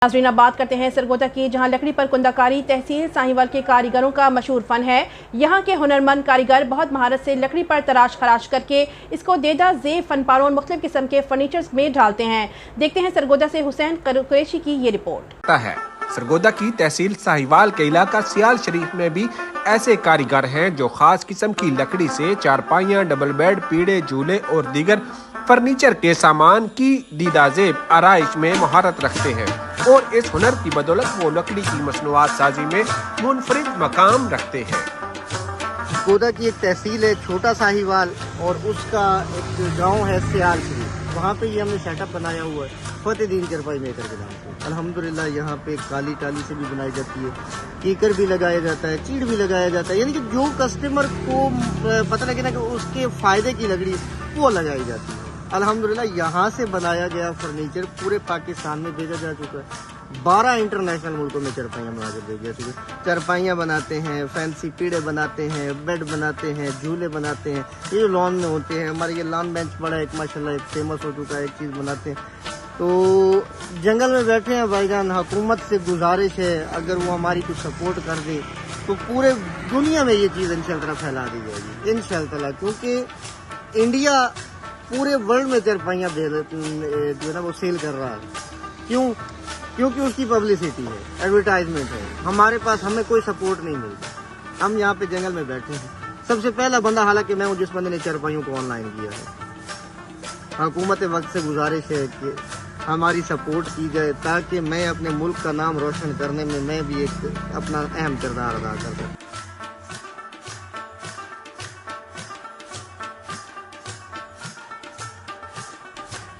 नाज़रीन, अब बात करते हैं सरगोदा की, जहां लकड़ी पर कुंदाकारी तहसील साहिवाल के कारीगरों का मशहूर फन है। यहां के हुनरमंद कारीगर बहुत महारत से लकड़ी पर तराश खराश करके इसको देदा ज़ेब फनपारों और मुख्तलिफ किस्म के फर्नीचर्स में डालते हैं। देखते हैं सरगोदा से हुसैन कुरैशी की ये रिपोर्ट। सरगोदा की तहसील साहिवाल के इलाका सियाल शरीफ में भी ऐसे कारीगर हैं जो खास किस्म की लकड़ी से चारपाइयाँ, डबल बेड, पीढ़े, झूले और दीगर फर्नीचर के सामान की दीदाजेब आराइश में महारत रखते हैं और इस हुनर की बदौलत वो लकड़ी की मसनूआत साजी में मुनफरिद मकाम रखते हैं। सरगोदा की एक तहसील है छोटा साहिवाल और उसका एक गांव है सियाल शरीफ, वहाँ पे ये हमने सेटअप बनाया हुआ है फतेहदीन चारपाई मेकर के नाम से। अल्हम्दुलिल्लाह यहाँ पे काली टाली से भी बनाई जाती है, कीकर भी लगाया जाता है, चीड़ भी लगाया जाता है, यानी कि जो कस्टमर को पता लगे ना कि उसके फायदे की लकड़ी वो लगाई जाती है। अल्हम्दुलिल्लाह यहाँ से बनाया गया फर्नीचर पूरे पाकिस्तान में भेजा जा चुका है। 12 इंटरनेशनल मुल्कों में चारपाइयाँ बना के भेज जा चुकी है। चारपाइयाँ बनाते हैं, फैंसी पीढ़े बनाते हैं, बेड बनाते हैं, झूले बनाते हैं, ये लॉन में होते हैं। हमारे ये लॉन बेंच बड़ा एक माशाल्लाह एक फेमस हो चुका है, एक चीज़ बनाते हैं। तो जंगल में बैठे हैं भाईजान, हुकूमत से गुजारिश है अगर वो हमारी कुछ सपोर्ट कर दे तो पूरे दुनिया में ये चीज़ इंशाअल्लाह फैला दी जाएगी इंशाअल्लाह, क्योंकि इंडिया पूरे वर्ल्ड में चारपाइयाँ जो है ना वो सेल कर रहा है। क्योंकि उसकी पब्लिसिटी है, एडवर्टाइजमेंट है। हमारे पास हमें कोई सपोर्ट नहीं मिलता, हम यहाँ पे जंगल में बैठे हैं। सबसे पहला बंदा हालांकि मैं हूँ जिस बंदे ने चारपाइयों को ऑनलाइन किया है। हुकूमत वक्त से गुजारिश है कि हमारी सपोर्ट की जाए ताकि मैं अपने मुल्क का नाम रोशन करने में मैं भी एक अपना अहम किरदार अदा कर सकूँ।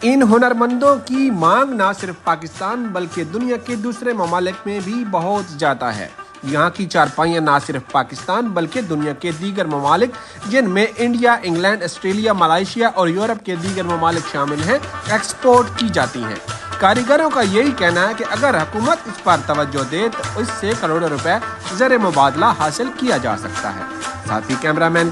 इन हुनरमंदों की मांग न सिर्फ पाकिस्तान बल्कि दुनिया के दूसरे ममालिक में भी बहुत ज्यादा है। यहाँ की चारपाइयाँ न सिर्फ पाकिस्तान बल्कि दुनिया के दीगर ममालिक जिनमें इंडिया, इंग्लैंड, ऑस्ट्रेलिया, मलाइशिया और यूरोप के दीगर ममालिक शामिल हैं, एक्सपोर्ट की जाती हैं। कारीगरों का यही कहना है कि अगर हुकूमत इस पर तवज्जो दे तो इससे करोड़ों रुपए ज़र मुबादला हासिल किया जा सकता है। साथ ही कैमरामैन